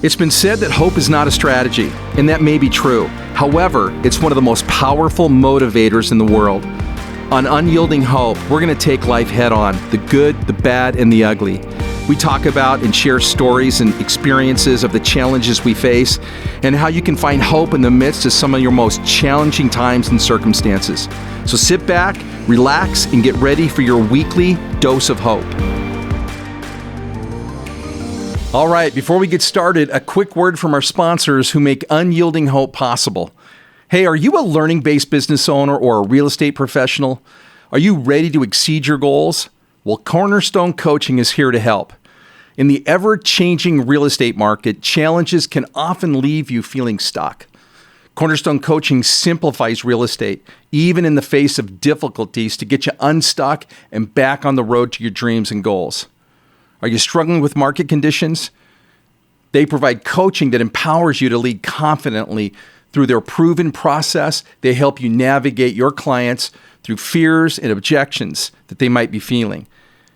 It's been said that hope is not a strategy, and that may be true. However, it's one of the most powerful motivators in the world. On Unyielding Hope, we're going to take life head on, the good, the bad, and the ugly. We talk about and share stories and experiences of the challenges we face and how you can find hope in the midst of some of your most challenging times and circumstances. So sit back, relax, and get ready for your weekly dose of hope. All right, before we get started, a quick word from our sponsors who make Unyielding Hope possible. Hey, are you a learning-based business owner or a real estate professional? Are you ready to exceed your goals? Well, Cornerstone Coaching is here to help. In the ever-changing real estate market, challenges can often leave you feeling stuck. Cornerstone Coaching simplifies real estate, even in the face of difficulties, to get you unstuck and back on the road to your dreams and goals. Are you struggling with market conditions? They provide coaching that empowers you to lead confidently through their proven process. They help you navigate your clients through fears and objections that they might be feeling.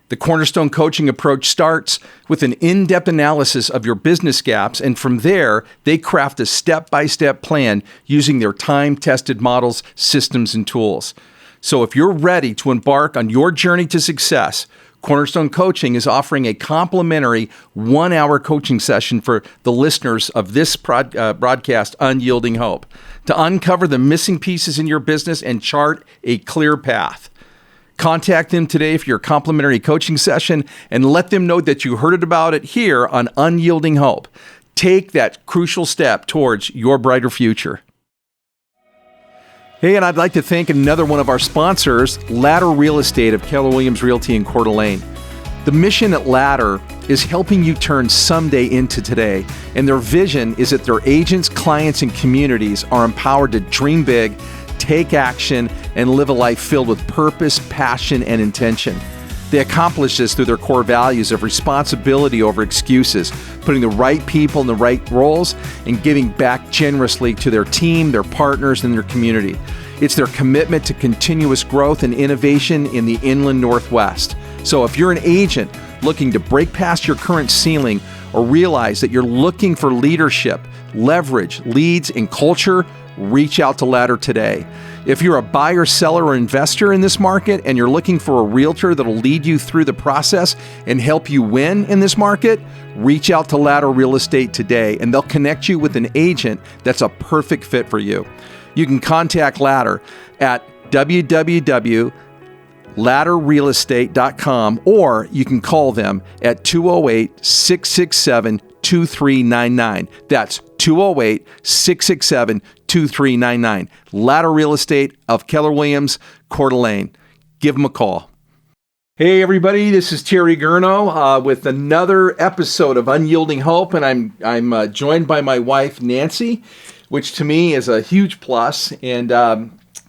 The Cornerstone Coaching approach starts with an in-depth analysis of your business gaps, and from there, they craft a step-by-step plan using their time-tested models, systems, and tools. So if you're ready to embark on your journey to success, Cornerstone Coaching is offering a complimentary 1-hour coaching session for the listeners of this broadcast, Unyielding Hope, to uncover the missing pieces in your business and chart a clear path. Contact them today for your complimentary coaching session and let them know that you heard about it here on Unyielding Hope. Take that crucial step towards your brighter future. Hey, and I'd like to thank another one of our sponsors, Ladder Real Estate of Keller Williams Realty in Coeur d'Alene. The mission at Ladder is helping you turn someday into today, and their vision is that their agents, clients, and communities are empowered to dream big, take action, and live a life filled with purpose, passion, and intention. They accomplish this through their core values of responsibility over excuses, putting the right people in the right roles, and giving back generously to their team, their partners, and their community. It's their commitment to continuous growth and innovation in the inland Northwest. So if you're an agent looking to break past your current ceiling or realize that you're looking for leadership, leverage, leads, and culture, reach out to Ladder today. If you're a buyer, seller, or investor in this market and you're looking for a realtor that'll lead you through the process and help you win in this market, reach out to Ladder Real Estate today and they'll connect you with an agent that's a perfect fit for you. You can contact Ladder at www.ladderrealestate.com or you can call them at 208-667-2399. That's 208-667-2399. Ladder Real Estate of Keller Williams, Coeur d'Alene. Give them a call. Hey everybody, this is Terry Gurno with another episode of Unyielding Hope, and I'm joined by my wife Nancy, which to me is a huge plus. And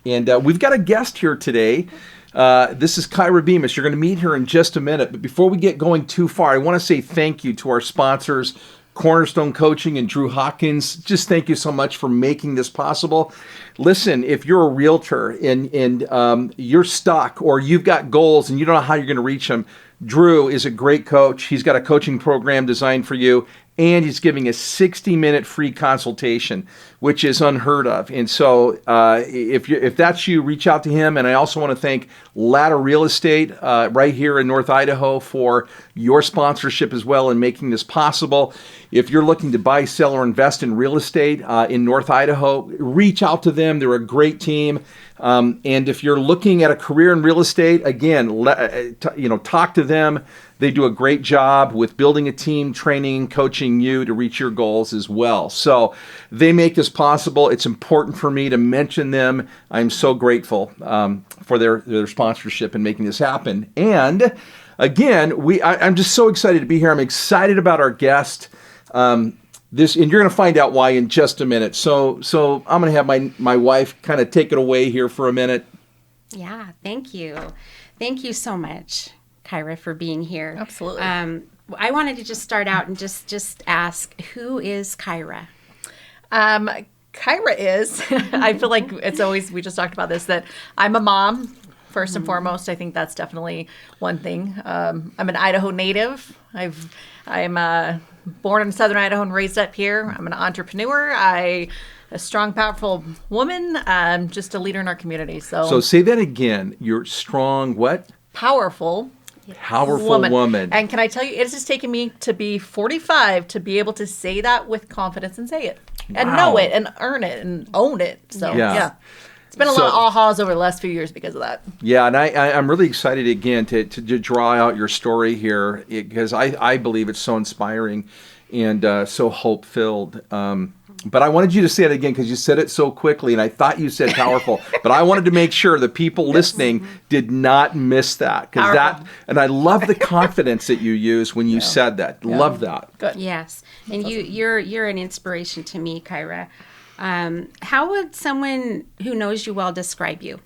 we've got a guest here today. This is Kyra Beamis. You're going to meet her in just a minute. But before we get going too far, I want to say thank you to our sponsors, Cornerstone Coaching and Drew Hawkins. Just thank you so much for making this possible. Listen, if you're a realtor and you're stuck or you've got goals and you don't know how you're going to reach them, Drew is a great coach. He's got a coaching program designed for you, and he's giving a 60-minute free consultation, which is unheard of. And so if that's you, reach out to him. And I also want to thank Ladder Real Estate right here in North Idaho for your sponsorship as well in making this possible. If you're looking to buy, sell, or invest in real estate in North Idaho, reach out to them. They're a great team. And if you're looking at a career in real estate, again, talk to them. They do a great job with building a team, training, and coaching you to reach your goals as well. So they make this possible. It's important for me to mention them. I'm so grateful for their sponsorship in making this happen. And again, I'm just so excited to be here. I'm excited about our guest. And you're going to find out why in just a minute. So I'm going to have my wife kind of take it away here for a minute. Yeah, thank you. Thank you so much, Kyra, for being here. Absolutely. I wanted to just start out and just ask, who is Kyra? Kyra is, I feel like it's always, we just talked about this, that I'm a mom First and foremost, I think that's definitely one thing. I'm an Idaho native. I'm born in Southern Idaho and raised up here. I'm an entrepreneur. A strong, powerful woman. Just a leader in our community. So say that again. You're strong. What? Powerful. Powerful woman. And can I tell you, it's just taken me to be 45 to be able to say that with confidence and say it and know it and earn it and own it. So yeah. It's been a lot of ahas over the last few years because of that. Yeah, and I'm really excited again to draw out your story here because I believe it's so inspiring and so hope-filled. But I wanted you to say it again because you said it so quickly, and I thought you said powerful. But I wanted to make sure the people listening did not miss that and I love the confidence that you use when you said that. Love that. Good. Yes, and awesome. You're an inspiration to me, Kyra. How would someone who knows you well describe you?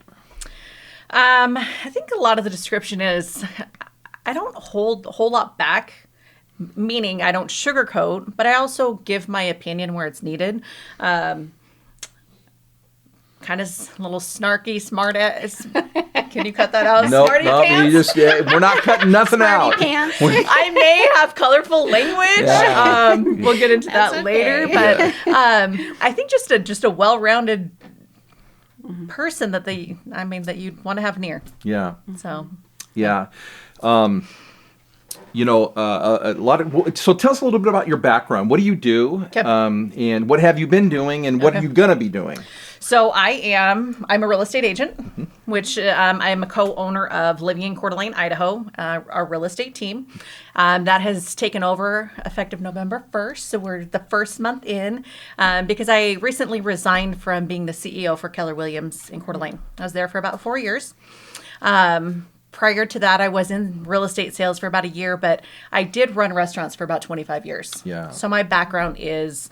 I think a lot of the description is I don't hold a whole lot back. Meaning I don't sugarcoat, but I also give my opinion where it's needed. Kind of a little snarky, smart ass. Can you cut that out? No, pants? We're not cutting nothing out. Pants. I may have colorful language. Yeah. We'll get into that later. But I think just a well-rounded person that you'd want to have near. Yeah. So. Yeah. A lot of. So tell us a little bit about your background. What do you do? Okay. And what have you been doing? And what are you gonna be doing? So I'm a real estate agent, which I'm a co-owner of Living in Coeur d'Alene, Idaho, our real estate team. That has taken over effective November 1st. So we're the first month in because I recently resigned from being the CEO for Keller Williams in Coeur d'Alene. I was there for about 4 years. Prior to that, I was in real estate sales for about a year, but I did run restaurants for about 25 years. Yeah. So my background is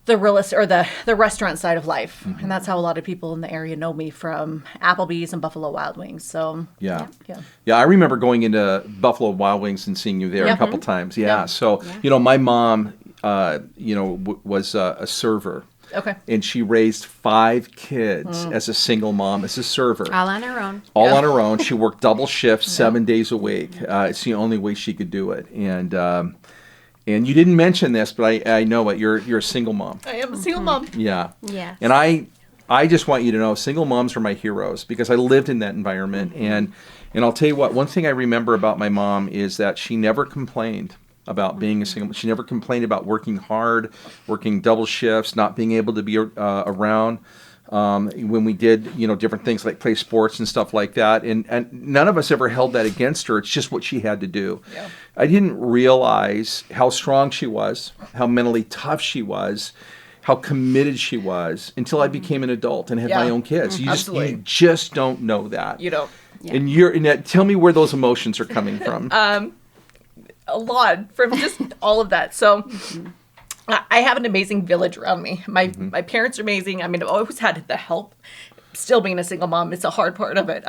the real estate or the restaurant side of life, and that's how a lot of people in the area know me from Applebee's and Buffalo Wild Wings. So yeah. I remember going into Buffalo Wild Wings and seeing you there a couple times. Yeah. So my mom, was a server. Okay. And she raised 5 kids as a single mom, as a server. All on her own. On her own. She worked double shifts 7 days a week. It's the only way she could do it. And you didn't mention this, but I know it. You're a single mom. I am a single mom. Yeah. Yes. And I just want you to know, single moms are my heroes because I lived in that environment. And I'll tell you what, one thing I remember about my mom is that she never complained about being a single. She never complained about working hard, working double shifts, not being able to be around when we did, different things like play sports and stuff like that. And none of us ever held that against her. It's just what she had to do. Yeah. I didn't realize how strong she was, how mentally tough she was, how committed she was until I became an adult and had my own kids. You just don't know that. You don't. Yeah. And tell me where those emotions are coming from. A lot from just all of that. So I have an amazing village around me. My parents are amazing. I mean, I've always had the help. Still being a single mom, it's a hard part of it.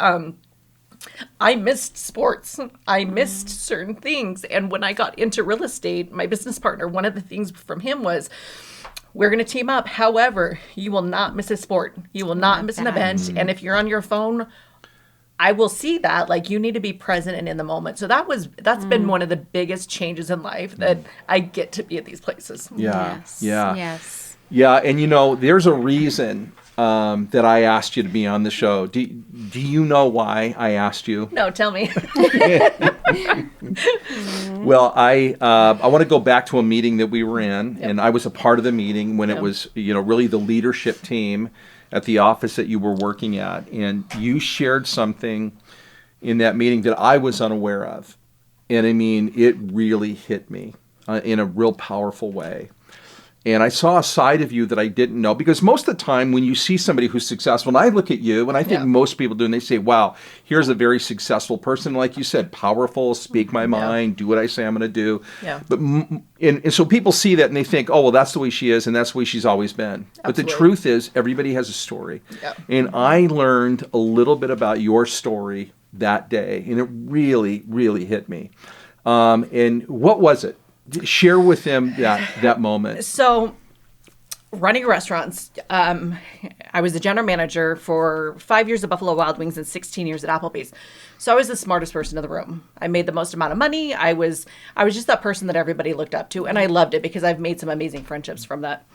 I missed sports. I missed certain things. And when I got into real estate, my business partner, one of the things from him was, we're going to team up. However, you will not miss a sport. You will not miss an event. And if you're on your phone, I will see that. Like, you need to be present and in the moment. So that's been one of the biggest changes in life, that I get to be at these places. Yeah. Yes. Yeah. Yes. Yeah. And there's a reason that I asked you to be on the show. Do you know why I asked you? No, tell me. Well, I want to go back to a meeting that we were in, and I was a part of the meeting when it was, really the leadership team at the office that you were working at, and you shared something in that meeting that I was unaware of. And I mean, it really hit me in a real powerful way. And I saw a side of you that I didn't know, because most of the time when you see somebody who's successful, and I look at you, and I think most people do, and they say, wow, here's a very successful person. Like you said, powerful, speak my mind, do what I say I'm going to do. Yeah. But and so people see that and they think, oh, well, that's the way she is, and that's the way she's always been. Absolutely. But the truth is, everybody has a story. Yeah. And I learned a little bit about your story that day, and it really, really hit me. And what was it? Share with them that moment. So running restaurants. I was the general manager for 5 years at Buffalo Wild Wings and 16 years at Applebee's. So I was the smartest person in the room. I made the most amount of money. I was just that person that everybody looked up to, and I loved it because I've made some amazing friendships from that.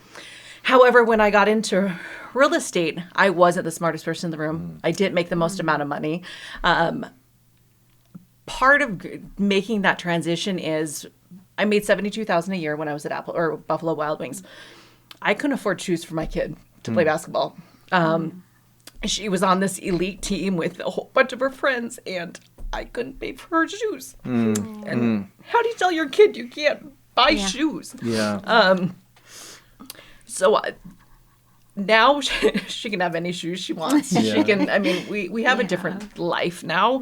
However, when I got into real estate, I wasn't the smartest person in the room. I didn't make the most amount of money. Part of making that transition is I made $72,000 a year when I was at Buffalo Wild Wings. I couldn't afford shoes for my kid to play basketball. She was on this elite team with a whole bunch of her friends, and I couldn't pay for her shoes. And how do you tell your kid you can't buy shoes? Yeah. So now she can have any shoes she wants. She can. I mean, we have a different life now.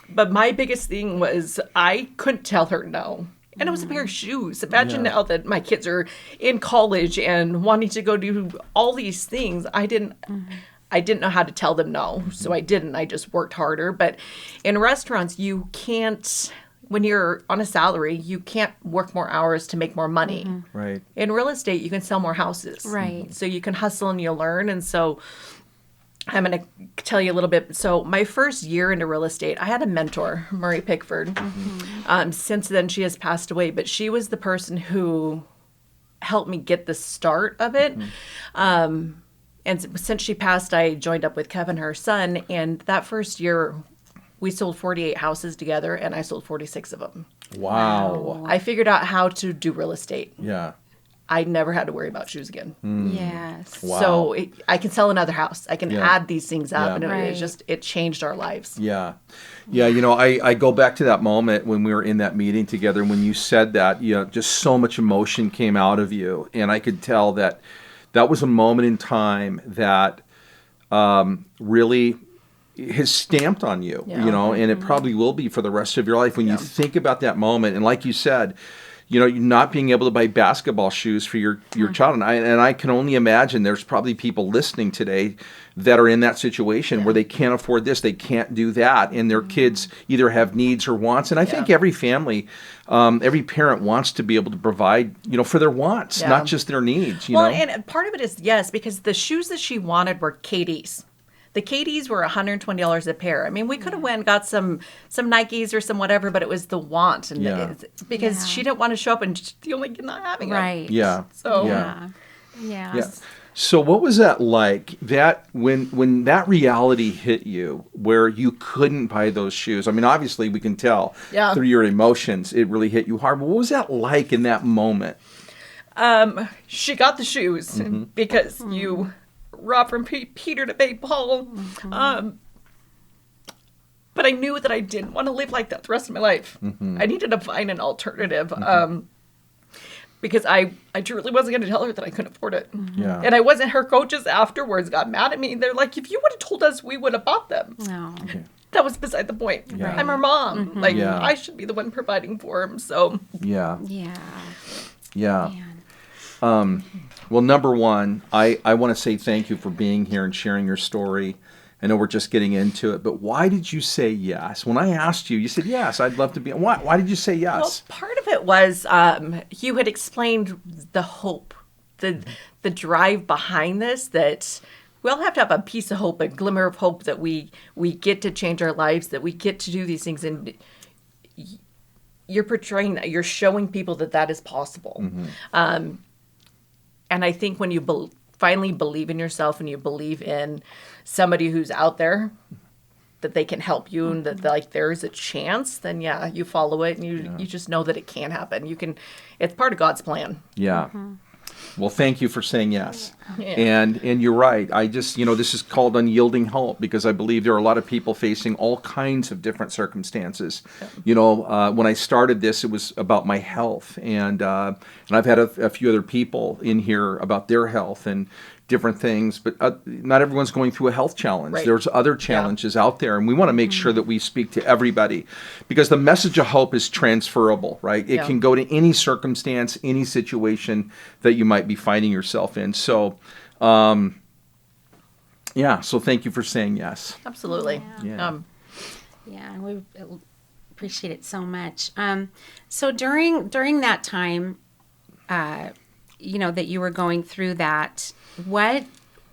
But my biggest thing was I couldn't tell her no. And it was a pair of shoes. Imagine now that my kids are in college and wanting to go do all these things. I didn't know how to tell them no. So I didn't. I just worked harder. But in restaurants, you can't, when you're on a salary, you can't work more hours to make more money. Right. In real estate, you can sell more houses. Right. So you can hustle and you'll learn. And so I'm going to tell you a little bit. So my first year into real estate, I had a mentor, Murray Pickford. Since then, she has passed away, but she was the person who helped me get the start of it. And since she passed, I joined up with Kevin, her son. And that first year, we sold 48 houses together, and I sold 46 of them. Wow. I figured out how to do real estate. Yeah. I never had to worry about shoes again. Yes. Wow. So I can sell another house. I can add these things up, and it changed our lives. Yeah. Yeah, you know, I go back to that moment when we were in that meeting together, and when you said that, you know, just so much emotion came out of you, and I could tell that that was a moment in time that really has stamped on you, you know, and it probably will be for the rest of your life when you think about that moment. And like you said, you know, not being able to buy basketball shoes for your child. And I can only imagine there's probably people listening today that are in that situation where they can't afford this, they can't do that, and their kids either have needs or wants. And I think every family, every parent wants to be able to provide, you know, for their wants, not just their needs, you know? And part of it is, because the shoes that she wanted were KDs. The KDs were $120 a pair. I mean, we could have went and got some Nikes or some whatever, but it was the want, and because she didn't want to show up and just the only kid not having them. Right. Yeah. So Yeah. So what was that like? That when that reality hit you, where you couldn't buy those shoes? I mean, obviously we can tell through your emotions, it really hit you hard. But what was that like in that moment? She got the shoes because you robbed from Peter to pay Paul. But I knew that I didn't want to live like that the rest of my life. I needed to find an alternative. Because I truly wasn't going to tell her that I couldn't afford it. Yeah. And I wasn't. Her coaches afterwards got mad at me. They're like, if you would have told us, we would have bought them. No. That was beside the point. Yeah. I'm her mom. Like, I should be the one providing for him. So. Yeah. Yeah. Man. Well, number one, I want to say thank you for being here and sharing your story. I know we're just getting into it, but why did you say yes? When I asked you, you said, yes, I'd love to be. Why did you say yes? Well, part of it was you had explained the hope, the drive behind this, that we all have to have a piece of hope, a glimmer of hope that we get to change our lives, that we get to do these things. And you're portraying that. You're showing people that is possible. And I think when you finally believe in yourself and you believe in somebody who's out there, that they can help you and that like there's a chance, then you follow it and you just know that it can happen. It's part of God's plan. Yeah. Well, thank you for saying yes. Yeah. And you're right. I just, this is called Unyielding Help because I believe there are a lot of people facing all kinds of different circumstances. When I started this, it was about my health. And I've had a few other people in here about their health and different things, but not everyone's going through a health challenge. Right. There's other challenges out there, and we want to make sure that we speak to everybody because the message of hope is transferable, right? It can go to any circumstance, any situation that you might be finding yourself in. So, so thank you for saying yes. Absolutely. Yeah, and we appreciate it so much. So during that time, that you were going through that, what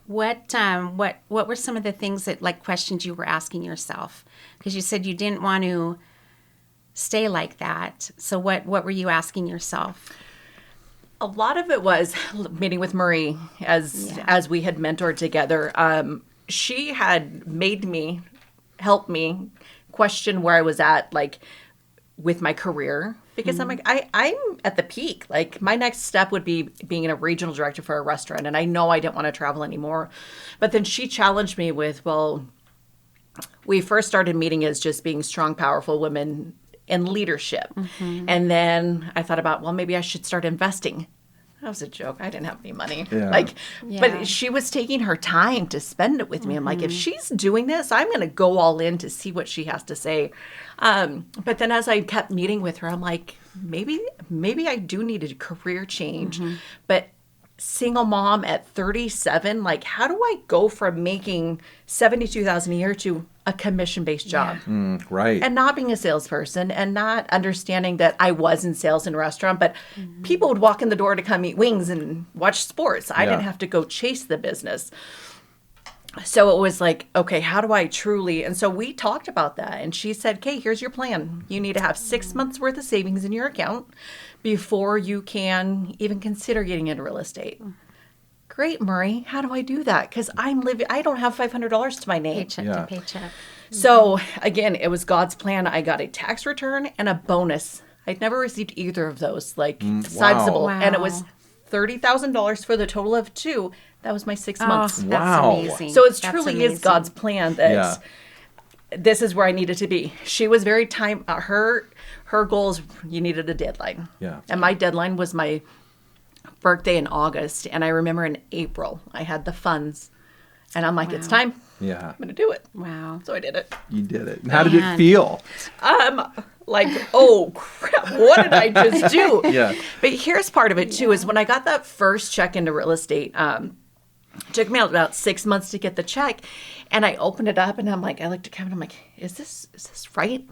were some of the things that, like, questions you were asking yourself? Because you said you didn't want to stay like that. So what were you asking yourself? A lot of it was meeting with Marie as we had mentored together. She had made help me question where I was at, like, with my career, because I'm like, I'm at the peak. Like, my next step would be being a regional director for a restaurant, and I know I didn't want to travel anymore. But then she challenged me with, well, we first started meeting as just being strong, powerful women in leadership. And then I thought about, well, maybe I should start investing. That was a joke. I didn't have any money. Yeah. But she was taking her time to spend it with me. I'm like, if she's doing this, I'm going to go all in to see what she has to say. But then as I kept meeting with her, I'm like, maybe I do need a career change. But single mom at 37, like, how do I go from making $72,000 a year to a commission-based job? Right. And not being a salesperson and not understanding that I was in sales in a restaurant, but people would walk in the door to come eat wings and watch sports. I didn't have to go chase the business. So it was like, okay, how do I truly? And so we talked about that. And she said, okay, here's your plan. You need to have 6 months worth of savings in your account before you can even consider getting into real estate. Great, Marie. How do I do that? Because I don't have $500 to my name. Paycheck to paycheck. So again, it was God's plan. I got a tax return and a bonus. I'd never received either of those, like, sizable. Wow. And it was $30,000 for the total of 2. That was my 6 months. That's Wow. amazing. So it's That's truly amazing. is God's plan that this is where I needed to be. She was very her goals, you needed a deadline. Yeah. And my deadline was my birthday in August. And I remember in April, I had the funds. And I'm like, it's time. Yeah. I'm going to do it. Wow. So I did it. You did it. And how did it feel? Like, oh crap, what did I just do? Yeah. But here's part of it too, is when I got that first check into real estate, took me about 6 months to get the check, and I opened it up and I'm like, I looked at Kevin, I'm like, is this right?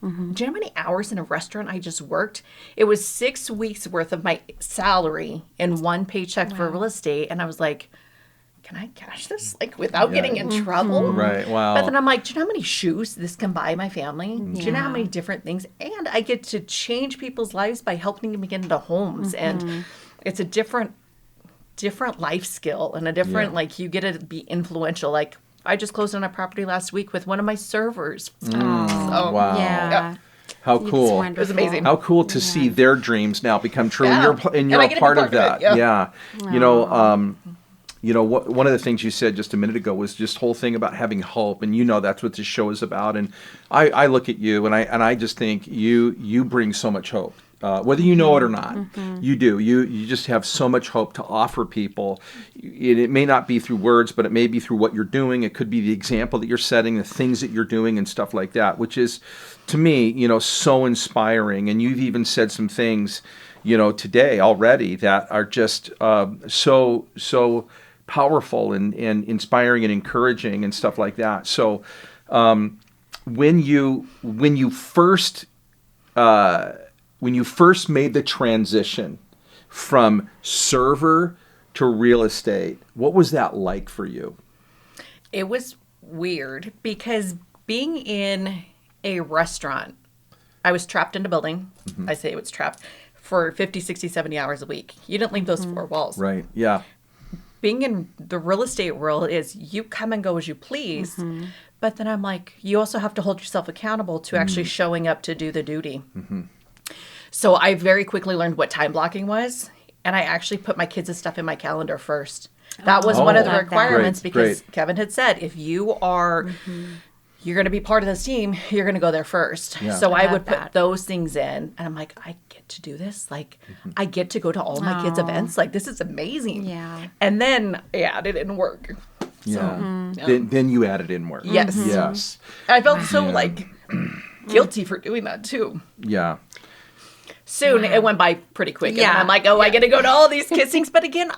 Do you know how many hours in a restaurant I just worked? It was 6 weeks worth of my salary in one paycheck for real estate. And I was like, can I cash this, like, without getting in trouble? Right. Wow. But then I'm like, do you know how many shoes this can buy my family? Do you know how many different things? And I get to change people's lives by helping them get into homes. And it's a different life skill and a different, like, you get to be influential. Like, I just closed on a property last week with one of my servers. Wow. Yeah. How cool. It was amazing. How cool to see their dreams now become true. Yeah. And you're And I a get to be part of part of that. it, Yeah. One of the things you said just a minute ago was just whole thing about having hope, and that's what this show is about. And I look at you, and I just think you bring so much hope, whether you know it or not. You do. You just have so much hope to offer people. It may not be through words, but it may be through what you're doing. It could be the example that you're setting, the things that you're doing, and stuff like that, which is, to me, so inspiring. And you've even said some things, today already that are just so powerful and inspiring and encouraging and stuff like that. So when you first made the transition from server to real estate, what was that like for you? It was weird because being in a restaurant, I was trapped in a building. I say it was trapped for 50, 60, 70 hours a week. You didn't leave those four walls. Right. Yeah. Being in the real estate world is you come and go as you please. But then I'm like, you also have to hold yourself accountable to actually showing up to do the duty. So I very quickly learned what time blocking was. And I actually put my kids' stuff in my calendar first. That was one of the requirements because Kevin had said, if you are, you're going to be part of this team, you're going to go there first. Yeah. So I would put those things in. And I'm like, I get to do this. Like, I get to go to all my kids' events. Like, this is amazing. Yeah. And then, it didn't work. Yeah. Then you added in work. Yes. Yes. I felt so, guilty for doing that, too. Yeah. Soon, it went by pretty quick. Yeah. And I'm like, I get to go to all these kissings. But again,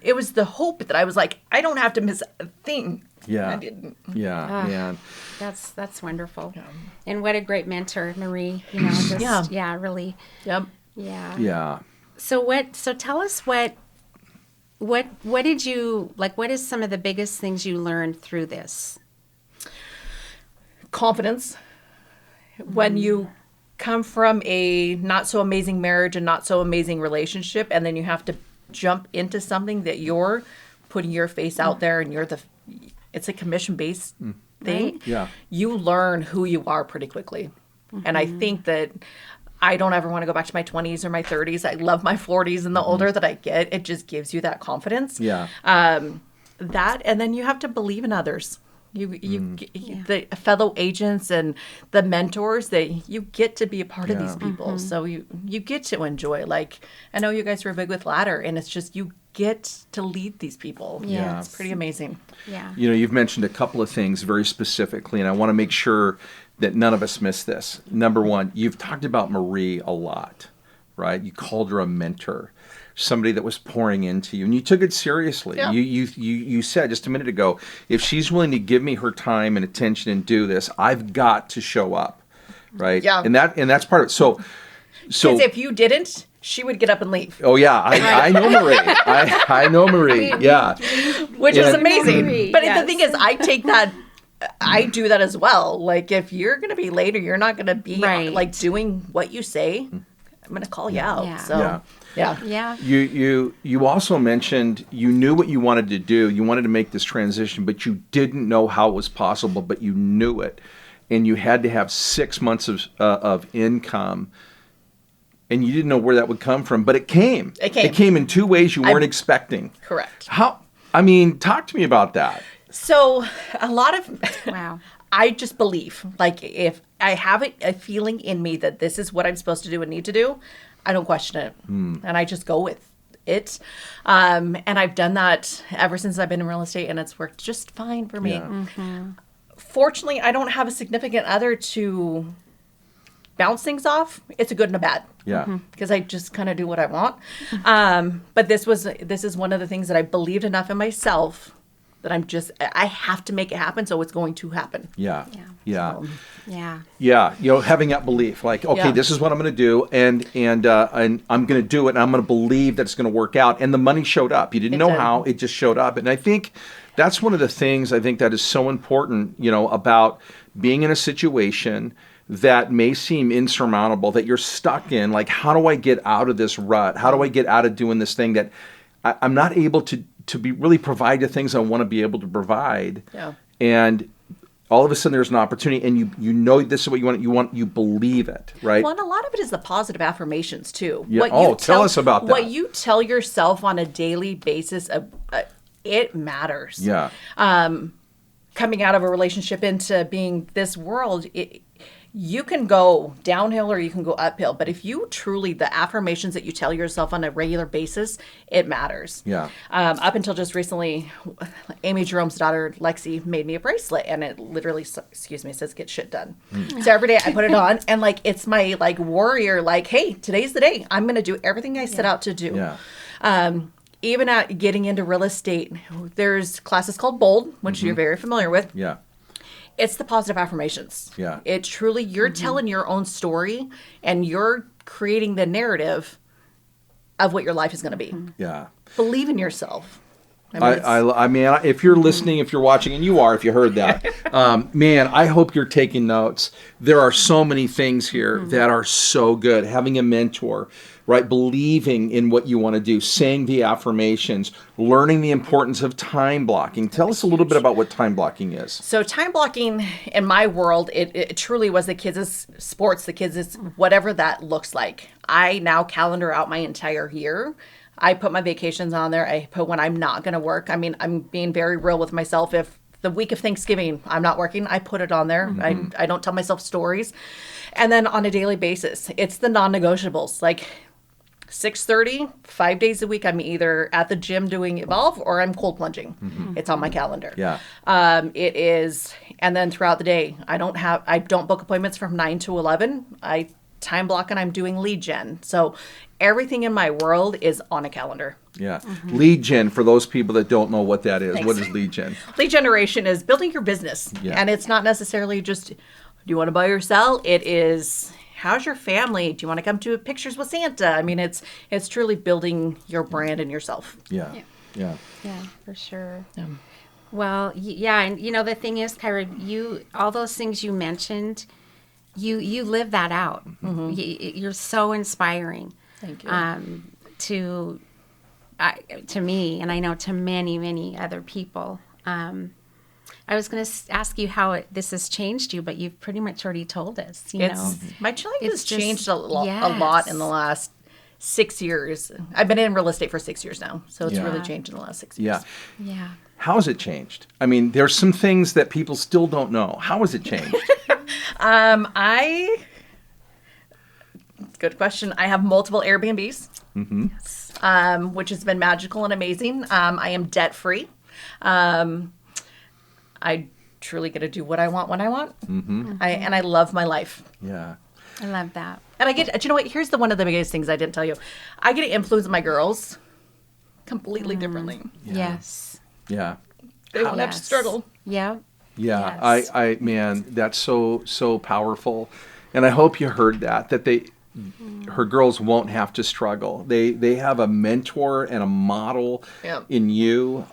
it was the hope that I was like, I don't have to miss a thing. Yeah. I didn't. Yeah. Man. That's wonderful. And what a great mentor, Marie. Really. Yep. Yeah. Yeah. So tell us what did you, like, what is some of the biggest things you learned through this? Confidence. When you come from a not so amazing marriage and not so amazing relationship, and then you have to jump into something that you're putting your face out there, and it's a commission-based thing. Right. Yeah. You learn who you are pretty quickly. And I think that I don't ever want to go back to my 20s or my 30s. I love my 40s, and the older that I get, it just gives you that confidence. Yeah. That, and then you have to believe in others. The fellow agents and the mentors, that you get to be a part of these people. So you get to enjoy, like, I know you guys were big with ladder, and it's just, you get to lead these people. Yeah. It's pretty amazing. Yeah. You know, you've mentioned a couple of things very specifically, and I want to make sure that none of us miss this. Number one, you've talked about Marie a lot, right? You called her a mentor, somebody that was pouring into you, and you took it seriously. Yeah. You said just a minute ago, if she's willing to give me her time and attention and do this, I've got to show up, right? Yeah. And that's part of it. So Because if you didn't, she would get up and leave. oh yeah, I know Marie. I know Marie. Yeah. Which is Yeah. amazing. Marie, But yes. the thing is, I do that as well. Like, if you're going to be late or you're not going to be Right. like doing what you say, I'm going to call you out. Yeah. So, Yeah. yeah. Yeah. You also mentioned you knew what you wanted to do. You wanted to make this transition, but you didn't know how it was possible, but you knew it. And you had to have 6 months of income. And you didn't know where that would come from, but it came. It came. It came in two ways you weren't expecting. Correct. Talk to me about that. So, a lot of, Wow. I just believe, like, if I have a feeling in me that this is what I'm supposed to do and need to do, I don't question it. And I just go with it. And I've done that ever since I've been in real estate, and it's worked just fine for me. Yeah. Fortunately, I don't have a significant other to bounce things off. It's a good and a bad. Yeah. Because I just kind of do what I want. But this is one of the things that I believed enough in myself that I have to make it happen, so it's going to happen. Yeah. Yeah. Yeah. Yeah. Yeah, having that belief, like, okay, Yeah. this is what I'm going to do, and I'm going to do it, and I'm going to believe that it's going to work out. And the money showed up. You didn't know did. how, it just showed up. And I think that's one of the things I think that is so important, about being in a situation that may seem insurmountable, that you're stuck in. Like, how do I get out of this rut? How do I get out of doing this thing that I'm not able to be really provide the things I want to be able to provide? Yeah. And all of a sudden there's an opportunity, and you know this is what you want, you believe it, right? Well, and a lot of it is the positive affirmations too. Yeah. Tell us about that. What you tell yourself on a daily basis, it matters. Yeah. Coming out of a relationship into being this world, you can go downhill or you can go uphill. But if you truly, the affirmations that you tell yourself on a regular basis, it matters. Yeah. Up until just recently, Amy Jerome's daughter, Lexi, made me a bracelet, and it literally, says get shit done. So every day I put it on, and like, it's my like warrior, like, hey, today's the day. I'm going to do everything I set out to do. Yeah. Even at getting into real estate, there's classes called Bold, which you're very familiar with. Yeah. It's the positive affirmations. Yeah. It truly, you're telling your own story, and you're creating the narrative of what your life is going to be. Yeah. Believe in yourself. I mean, if you're listening, if you're watching, and you are, if you heard that, man, I hope you're taking notes. There are so many things here that are so good. Having a mentor, right? Believing in what you want to do, saying the affirmations, learning the importance of time blocking. Tell us a little bit about what time blocking is. So time blocking in my world, it truly was the kids' sports, the kids' whatever that looks like. I now calendar out my entire year. I put my vacations on there. I put when I'm not going to work. I mean, I'm being very real with myself. If the week of Thanksgiving I'm not working, I put it on there. I don't tell myself stories. And then on a daily basis, it's the non-negotiables. Like 6:30, 5 days a week, I'm either at the gym doing Evolve or I'm cold plunging. It's on my calendar. Yeah. It is. And then throughout the day, I don't book appointments from 9 to 11. I time block and I'm doing lead gen. So everything in my world is on a calendar. Yeah. Lead gen, for those people that don't know what that is. Thanks. What is lead gen? Lead generation is building your business. Yeah. And it's not necessarily just, do you want to buy or sell? It is, how's your family? Do you want to come to pictures with Santa? I mean, it's truly building your brand and yourself. Yeah. Yeah, for sure. Well, yeah, and the thing is, Kyra, all those things you mentioned, you live that out. You're so inspiring. Thank you. To me, and I know to many, many other people. I was going to ask you how this has changed you, but you've pretty much already told us. My life has just- changed a lot yes. in the last 6 years. I've been in real estate for 6 years now, so it's Yeah. really changed in the last 6 years. Yeah. How has it changed? I mean, there's some things that people still don't know. How has it changed? Good question. I have multiple Airbnbs, which has been magical and amazing. I am debt free. I truly get to do what I want when I want. And I love my life. Yeah. I love that. And I get, you know what? Here's one of the biggest things I didn't tell you. I get to influence my girls completely differently. Yes. Yeah. They won't have to struggle. Yeah. Yeah. Yes. Man, that's so powerful. And I hope you heard that her girls won't have to struggle. They have a mentor and a model in you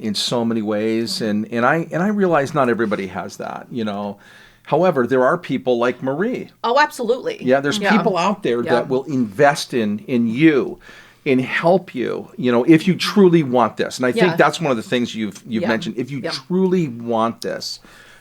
in so many ways. And I realize not everybody has that, However, there are people like Marie. Oh, absolutely. Yeah, there's people out there that will invest in you and help you, if you truly want this. And I think that's one of the things you've mentioned. If you truly want this,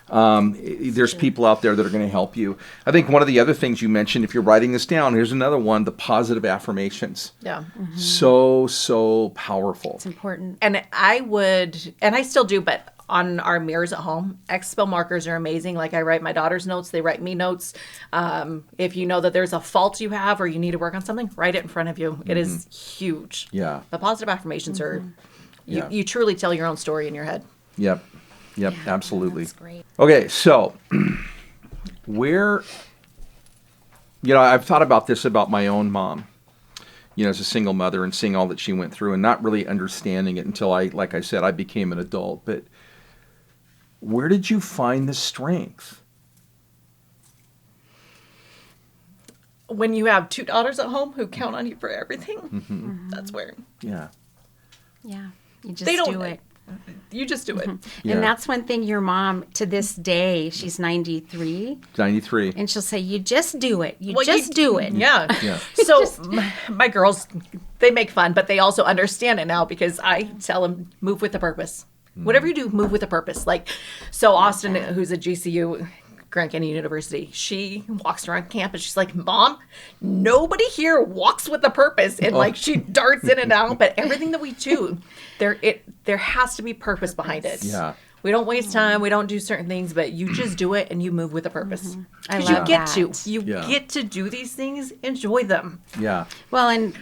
there's people out there that are going to help you. I think one of the other things you mentioned, if you're writing this down, here's another one, the positive affirmations. Yeah. So powerful. It's important. And I still do, but on our mirrors at home, X-Spell markers are amazing. Like I write my daughter's notes, they write me notes. If you know that there's a fault you have or you need to work on something, write it in front of you. It is huge. Yeah. The positive affirmations are, you truly tell your own story in your head. Yep, absolutely. That's great. Okay, so I've thought about this about my own mom, as a single mother and seeing all that she went through and not really understanding it until like I said, I became an adult. But where did you find the strength? When you have two daughters at home who count on you for everything, that's where. Yeah. Yeah. You just do it. You just do it. Yeah. And that's one thing your mom, to this day, she's 93. 93. And she'll say, you just do it. You Well, just do it. Yeah. So my girls, they make fun, but they also understand it now because I tell them, move with a purpose. Whatever you do, move with a purpose. So Austin, who's a GCU, Grand Canyon University, she walks around campus. She's like, Mom, nobody here walks with a purpose. And she darts in and out. But everything that we do, there has to be purpose behind it. Yeah. We don't waste time. We don't do certain things, but you just do it and you move with a purpose. I Because love you get that. to. You get to do these things. Enjoy them. Yeah. Well, and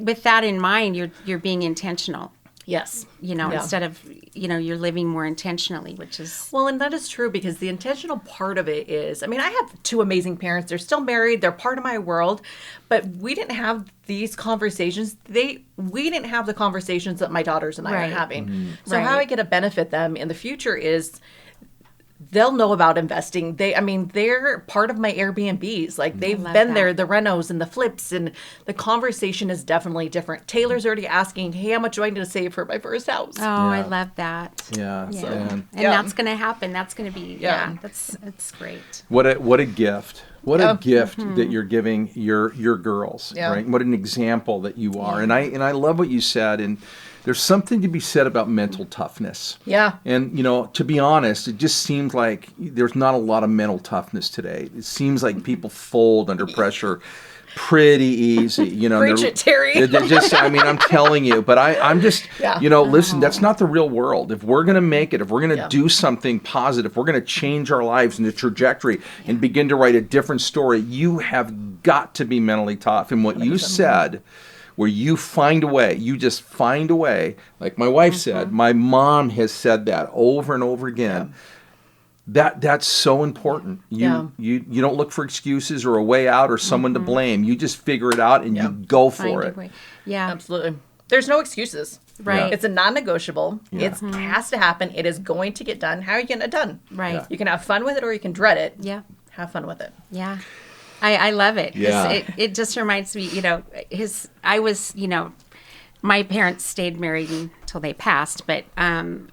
with that in mind, you're being intentional. Yes. Instead of, you're living more intentionally, which is... Well, and that is true because the intentional part of it is, I have two amazing parents. They're still married. They're part of my world. But we didn't have these conversations. We didn't have the conversations that my daughters and I are having. So how I get to benefit them in the future is they'll know about investing. They're part of my Airbnbs. They've been there, the renos and the flips, and the conversation is definitely different. Taylor's already asking, hey, how much do I need to save for my first house? Oh, I love that. Yeah. And that's going to happen. That's going to be, that's great. What a gift. What a gift that you're giving your girls, right? What an example that you are. And I love what you said. And there's something to be said about mental toughness. Yeah. And, to be honest, it just seems like there's not a lot of mental toughness today. It seems like people fold under pressure pretty easy. Preach it, Terry. They're just, I'm telling you. But I'm just, listen, that's not the real world. If we're going to make it, if we're going to do something positive, if we're going to change our lives and the trajectory and begin to write a different story, you have got to be mentally tough. And what you said, where you find a way, you just find a way, like my wife said, my mom has said that over and over again. That's so important. You don't look for excuses or a way out or someone to blame. You just figure it out and you go for it. Yeah. Absolutely. There's no excuses. Right. It's a non-negotiable. It has to happen. It is going to get done. How are you getting it done? Right. You can have fun with it or you can dread it. Yeah. Have fun with it. Yeah. I love it. Yeah. It just reminds me, my parents stayed married until they passed, but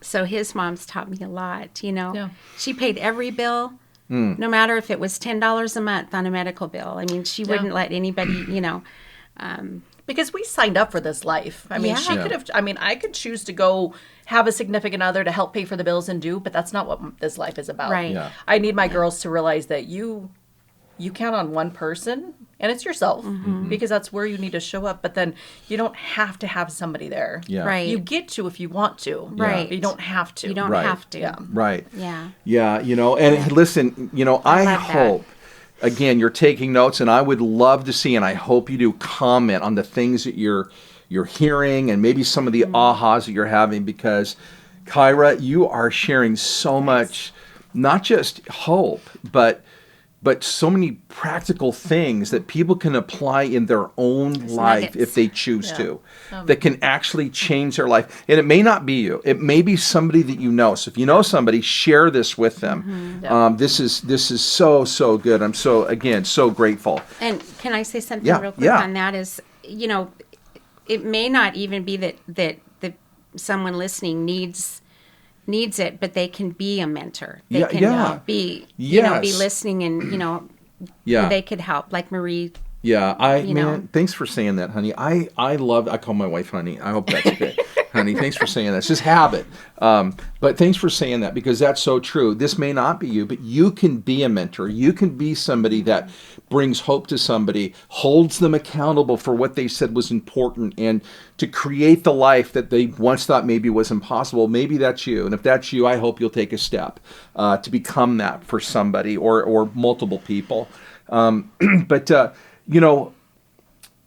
so his mom's taught me a lot, Yeah. She paid every bill, no matter if it was $10 a month on a medical bill. I mean, she wouldn't let anybody, Because we signed up for this life. I mean, Yeah. she could have, I could choose to go have a significant other to help pay for the bills and but that's not what this life is about. Right. Yeah. I need my girls to realize that you count on one person, and it's yourself, because that's where you need to show up. But then you don't have to have somebody there. Yeah. Right. You get to if you want to. Right. But you don't have to. You don't Right. have to. Yeah. Right. Yeah. Yeah, and listen, I love that. hope, again, you're taking notes, and I would love to see, and I hope you do, comment on the things that you're hearing and maybe some of the ahas that you're having, because Kyra, you are sharing so much, not just hope, but so many practical things that people can apply in their own life nuggets. if they choose to, that can actually change their life. And it may not be you. It may be somebody that you know. So if you know somebody, share this with them. This is so good. I'm so grateful. And can I say something Yeah, real quick yeah. on that? Is it may not even be that someone listening needs it, but they can be a mentor. They can be be listening, and they could help, like Marie. Yeah, man, thanks for saying that, honey. I call my wife honey. I hope that's okay. Honey, thanks for saying that. It's just habit. But thanks for saying that, because that's so true. This may not be you, but you can be a mentor. You can be somebody that brings hope to somebody, holds them accountable for what they said was important, and to create the life that they once thought maybe was impossible. Maybe that's you. And if that's you, I hope you'll take a step to become that for somebody or multiple people.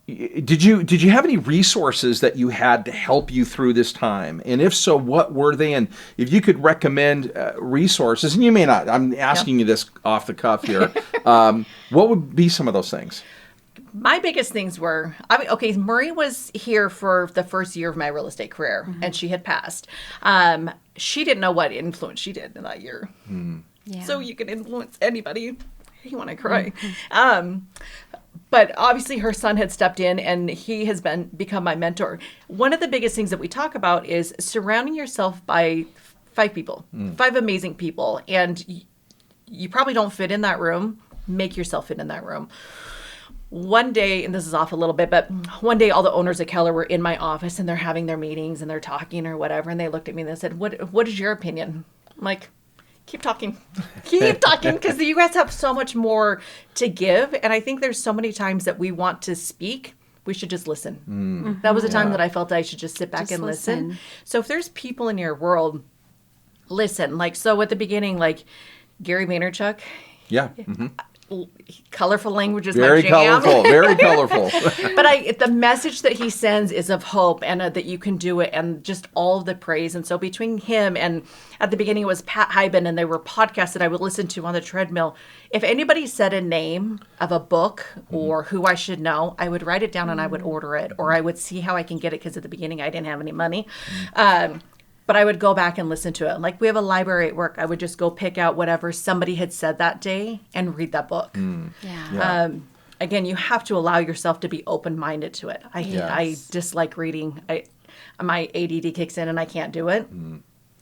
Did you have any resources that you had to help you through this time? And if so, what were they? And if you could recommend resources, and you may not, I'm asking you this off the cuff here, what would be some of those things? My biggest things were, Marie was here for the first year of my real estate career, and she had passed. She didn't know what influence she did in that year. Yeah. So you can influence anybody. You want to cry. But obviously her son had stepped in, and he has become my mentor. One of the biggest things that we talk about is surrounding yourself by 5 people, 5 amazing people. And you probably don't fit in that room. Make yourself fit in that room. One day, and this is off a little bit, but one day all the owners at Keller were in my office, and they're having their meetings and they're talking or whatever. And they looked at me and they said, what is your opinion? I'm like, keep talking, because you guys have so much more to give. And I think there's so many times that we want to speak. We should just listen. That was a time that I felt I should just sit back and listen. So if there's people in your world, listen. Like, so at the beginning, like Gary Vaynerchuk. Yeah. Colorful language is Very my jam. colorful. Very colorful. But the message that he sends is of hope, and that you can do it, and just all of the praise. And so between him and at the beginning it was Pat Hyben, and there were podcasts that I would listen to on the treadmill. If anybody said a name of a book or who I should know, I would write it down and I would order it, or I would see how I can get it, because at the beginning I didn't have any money. But I would go back and listen to it. Like, we have a library at work. I would just go pick out whatever somebody had said that day and read that book. Again, you have to allow yourself to be open-minded to it. I dislike reading. My ADD kicks in and I can't do it.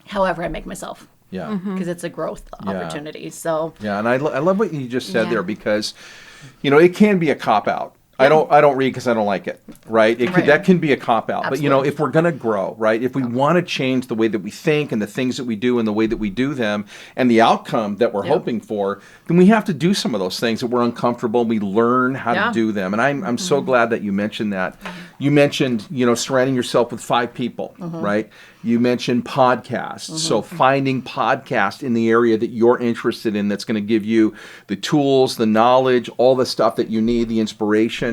However, I make myself. Yeah. Because it's a growth opportunity. So and I love what you just said there, because it can be a cop-out. I don't read because I don't like it, right? That can be a cop-out. Absolutely. But, if we're going to grow, right, if we want to change the way that we think and the things that we do and the way that we do them and the outcome that we're hoping for, then we have to do some of those things that we're uncomfortable. We learn how to do them. And I'm so glad that you mentioned that. You mentioned, surrounding yourself with 5 people, right? You mentioned podcasts. So finding podcasts in the area that you're interested in that's going to give you the tools, the knowledge, all the stuff that you need, the inspiration.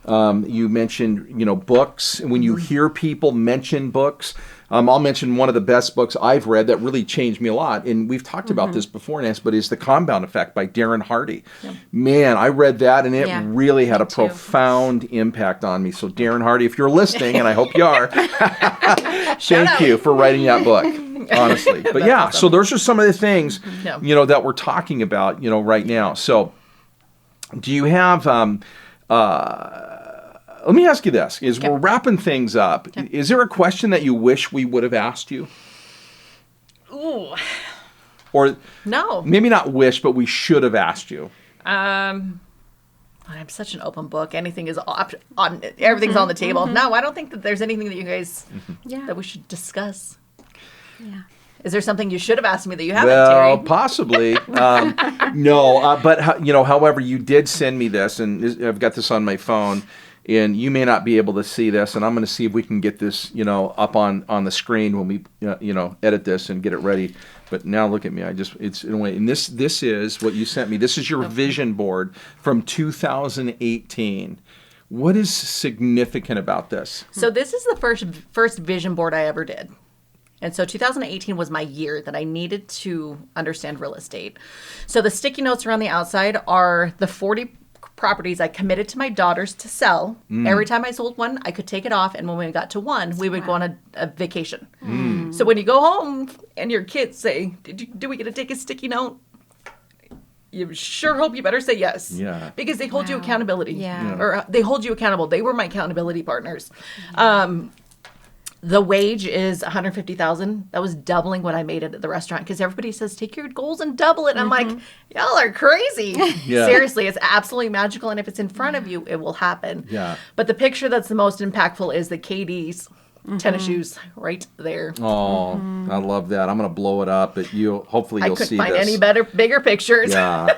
You mentioned, books. And when you hear people mention books, I'll mention one of the best books I've read that really changed me a lot. And we've talked about this before, Nancy, but it's The Compound Effect by Darren Hardy. Man, I read that, and it really had a profound impact on me. So Darren Hardy, if you're listening, and I hope you are, thank you for writing that book. Honestly. But so those are some of the things, that we're talking about, right now. So do you have, let me ask you this, as we're wrapping things up, is there a question that you wish we would have asked you? Ooh. Or No. maybe not wish, but we should have asked you. I'm such an open book. Anything is on. Everything's on the table. No, I don't think that there's anything that you guys that we should discuss. Yeah. Is there something you should have asked me that you haven't, Well, Terry? possibly. No, but however, you did send me this, and I've got this on my phone, and you may not be able to see this, and I'm going to see if we can get this, up on the screen when we, edit this and get it ready. But now look at me. It's in a way, and this is what you sent me. This is your vision board from 2018. What is significant about this? So this is the first vision board I ever did. And so 2018 was my year that I needed to understand real estate. So the sticky notes around the outside are the 40 properties I committed to my daughters to sell. Every time I sold one, I could take it off. And when we got to one, we would go on a vacation. So when you go home and your kids say, do we get to take a sticky note? You sure hope you better say yes. Yeah. Because they hold you accountability. Yeah. Or they hold you accountable. They were my accountability partners. The wage is $150,000. That was doubling what I made it at the restaurant because everybody says take your goals and double it. And I'm like, y'all are crazy. Yeah. Seriously, it's absolutely magical, and if it's in front of you, it will happen. Yeah. But the picture that's the most impactful is the KD's tennis shoes right there. Oh, I love that. I'm going to blow it up, but hopefully I you'll couldn't see find this. any bigger pictures. Yeah.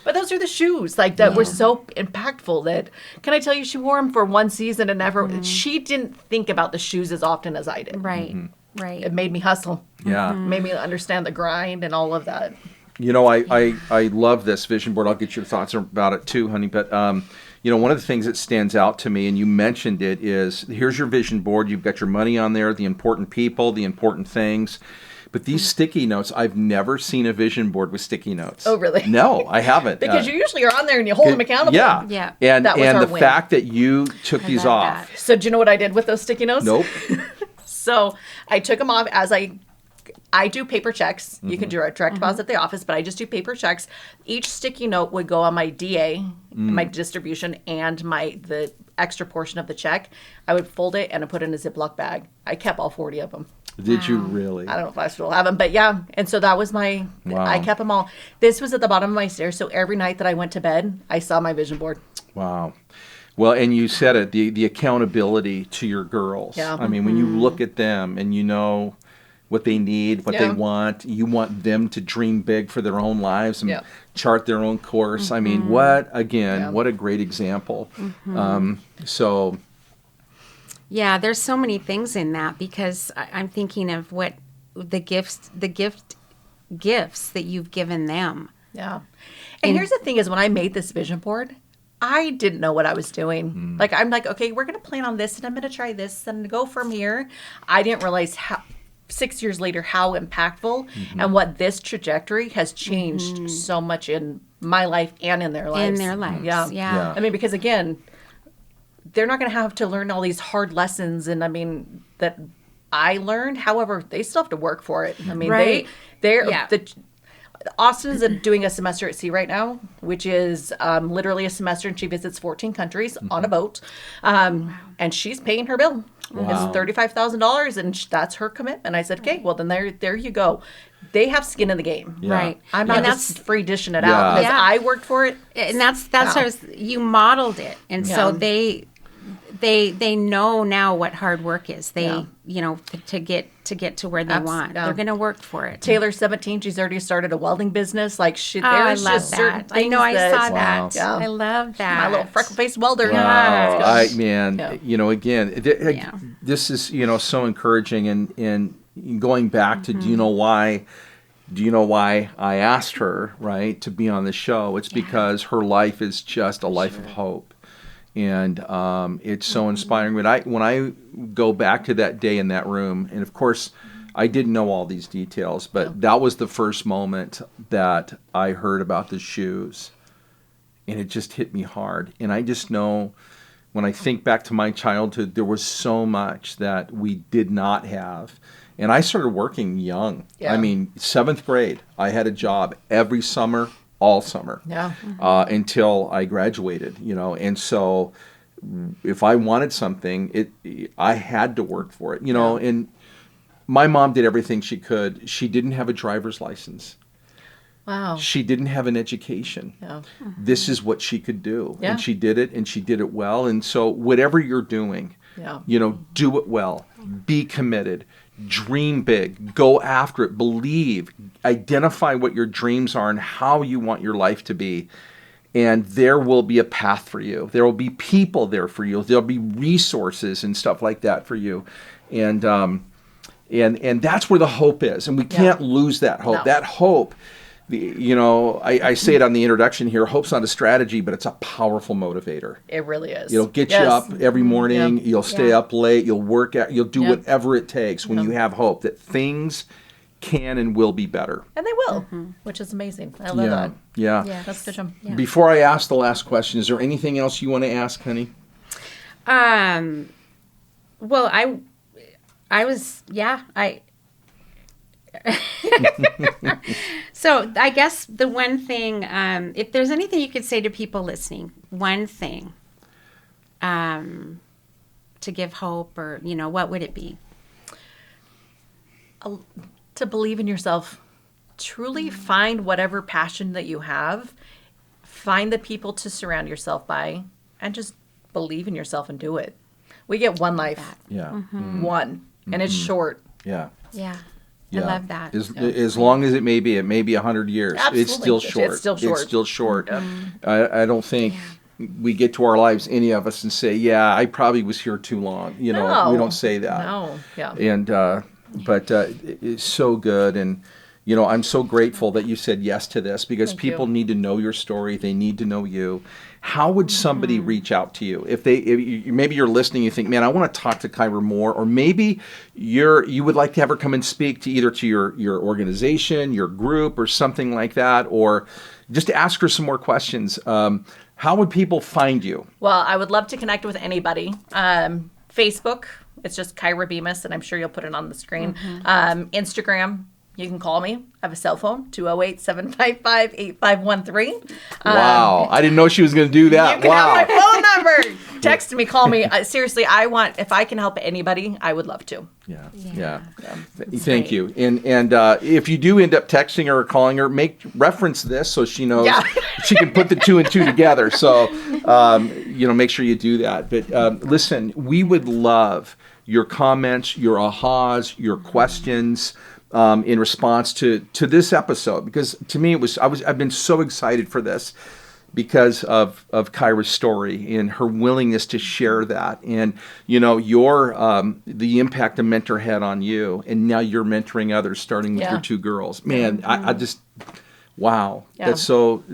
But those are the shoes that were so impactful that, can I tell you, she wore them for one season and never, she didn't think about the shoes as often as I did. Right. Right. It made me hustle. Yeah. Made me understand the grind and all of that. I love this vision board. I'll get your thoughts about it too, honey. But, one of the things that stands out to me, and you mentioned it, is here's your vision board. You've got your money on there, the important people, the important things. But these sticky notes, I've never seen a vision board with sticky notes. Oh, really? No, I haven't. Because you usually are on there and you hold them accountable. Yeah. Yeah. And That was our the win. fact that you took these love off. that. So do you know what I did with those sticky notes? Nope. So I took them off as I do paper checks. You can do a direct deposit at the office, but I just do paper checks. Each sticky note would go on my DA, my distribution, and the extra portion of the check. I would fold it and I put it in a Ziploc bag. I kept all 40 of them. Did you really? I don't know if I still have them, but yeah. And so that was Wow. I kept them all. This was at the bottom of my stairs. So every night that I went to bed, I saw my vision board. Wow. Well, and you said it, the accountability to your girls. Yeah. I mean, when you look at them and you know what they need, what they want, you want them to dream big for their own lives and chart their own course. I mean, what a great example. Yeah, there's so many things in that because I'm thinking of what the gifts that you've given them. Yeah. And here's the thing is when I made this vision board, I didn't know what I was doing. Like, I'm like, okay, we're going to plan on this and I'm going to try this and go from here. I didn't realize 6 years later how impactful and what this trajectory has changed so much in my life and in their lives. In their lives, Yeah. yeah. I mean, because again, they're not going to have to learn all these hard lessons. And I mean, that I learned. However, they still have to work for it. I mean, Right. Austin is doing a semester at sea right now, which is literally a semester, and she visits 14 countries on a boat. And she's paying her bill. Wow. It's $35,000, and that's her commitment. I said, okay, well, then there you go. They have skin in the game. Yeah. Right. I'm not And just free dishing it Yeah. out because Yeah. I worked for it. And that's you modeled it. And so Yeah. they know now what hard work is. They, Yeah. to get to where they want. yeah. They're going to work for it. Taylor's 17. She's already started a welding business. Like, I there's love just certain that. things I know I saw Wow. that. Yeah. I love that. My little freckle-faced welder. Wow. Yeah. Again, this is, so encouraging. And going back to, do you know why I asked her, right, to be on the show? It's because her life is just a life of hope. And it's so inspiring. When I go back to that day in that room, and of course, I didn't know all these details, but that was the first moment that I heard about the shoes. And it just hit me hard. And I just know when I think back to my childhood, there was so much that we did not have. And I started working young. Yeah. I mean, 7th grade, I had a job every summer, all summer. Yeah. Until I graduated, and so if I wanted something, I had to work for it, and my mom did everything she could. She didn't have a driver's license. Wow. She didn't have an education. Yeah. This is what she could do. Yeah. And she did it, and she did it well. And so whatever you're doing, Yeah. Do it well. Be committed. Dream big. Go after it. Believe. Identify what your dreams are and how you want your life to be. And there will be a path for you. There will be people there for you. There'll be resources and stuff like that for you. And that's where the hope is. And we can't lose that hope. No. That hope, I say it on the introduction here, hope's not a strategy, but it's a powerful motivator. It really is. It'll get you up every morning. Yep. You'll stay up late. You'll work out. You'll do whatever it takes when you have hope that things can and will be better. And they will, which is amazing. I love that. Yeah. Yes. That's good job. Yeah. Before I ask the last question, is there anything else you want to ask, honey? Well, So I guess the one thing, if there's anything you could say to people listening, one thing to give hope, or, what would it be? To believe in yourself. Truly find whatever passion that you have. Find the people to surround yourself by, and just believe in yourself and do it. We get one life. Yeah. One. And it's short. Yeah. Yeah. Yeah. I love that. As long as it may be 100 years. Absolutely. It's still short. It's still short. It's still short. I don't think we get to our lives, any of us, and say, yeah, I probably was here too long. We don't say that. No. Yeah. And but it's so good. And I'm so grateful that you said yes to this, because people need to know your story. They need to know you. How would somebody reach out to you if maybe you're listening, you think, man, I want to talk to Kyra more, or maybe you would like to have her come and speak to either to your organization, your group, or something like that, or just to ask her some more questions. How would people find you? Well, I would love to connect with anybody. Facebook, it's just Kyra Beamis, and I'm sure you'll put it on the screen. Instagram, you can call me. I have a cell phone, 208-755-8513. Wow. I didn't know she was going to do that. You can Wow. have my phone number. Text me, call me. Seriously, if I can help anybody, I would love to. Yeah. Thank you. And if you do end up texting her or calling her, reference this so she knows she can put the two and two together. So, make sure you do that. But listen, we would love your comments, your ahas, your questions. In response to this episode, because to me I've been so excited for this because of Kyra's story and her willingness to share that, and your the impact a mentor had on you, and now you're mentoring others, starting with your two girls. Man, I just wow, that's so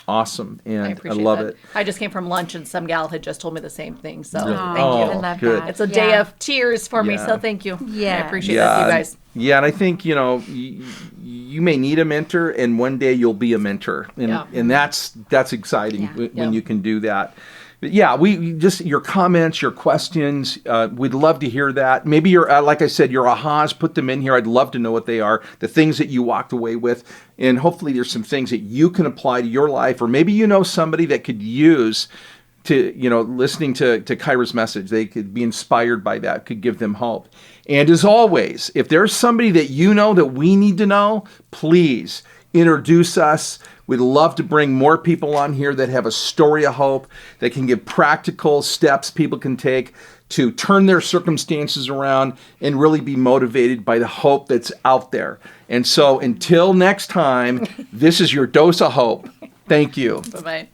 awesome, and I love it. I just came from lunch, and some gal had just told me the same thing. So Really? thank you. I love good. that. It's a day of tears for me, so thank you. Yeah. I appreciate that, you guys. Yeah, and I think you may need a mentor, and one day you'll be a mentor, and that's exciting when you can do that. But we just, your comments, your questions, we'd love to hear that. Maybe like I said, your ahas, put them in here. I'd love to know what they are, the things that you walked away with, and hopefully there's some things that you can apply to your life, or maybe somebody that could use to, listening to Kyra's message. They could be inspired by that, could give them hope. And as always, if there's somebody that that we need to know, please introduce us. We'd love to bring more people on here that have a story of hope, that can give practical steps people can take to turn their circumstances around and really be motivated by the hope that's out there. And so until next time, this is your dose of hope. Thank you. Bye-bye.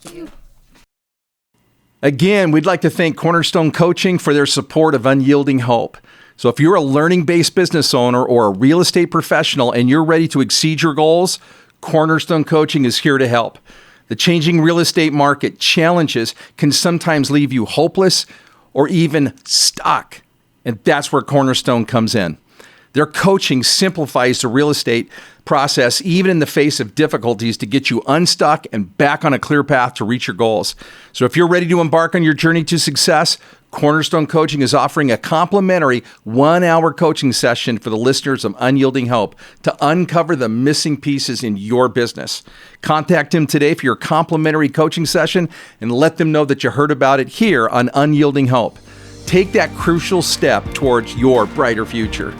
Again, we'd like to thank Cornerstone Coaching for their support of Unyielding Hope. So if you're a learning-based business owner or a real estate professional and you're ready to exceed your goals, Cornerstone Coaching is here to help. The changing real estate market challenges can sometimes leave you hopeless or even stuck. And that's where Cornerstone comes in. Their coaching simplifies the real estate process, even in the face of difficulties, to get you unstuck and back on a clear path to reach your goals. So if you're ready to embark on your journey to success, Cornerstone Coaching is offering a complimentary 1-hour coaching session for the listeners of Unyielding Help to uncover the missing pieces in your business. Contact him today for your complimentary coaching session and let them know that you heard about it here on Unyielding Help. Take that crucial step towards your brighter future.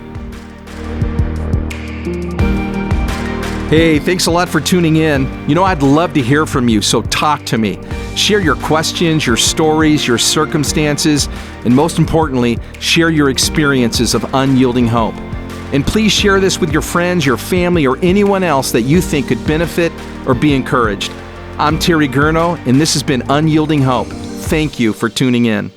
Hey, thanks a lot for tuning in. I'd love to hear from you, so talk to me. Share your questions, your stories, your circumstances, and most importantly, share your experiences of unyielding hope. And please share this with your friends, your family, or anyone else that you think could benefit or be encouraged. I'm Terry Gurno, and this has been Unyielding Hope. Thank you for tuning in.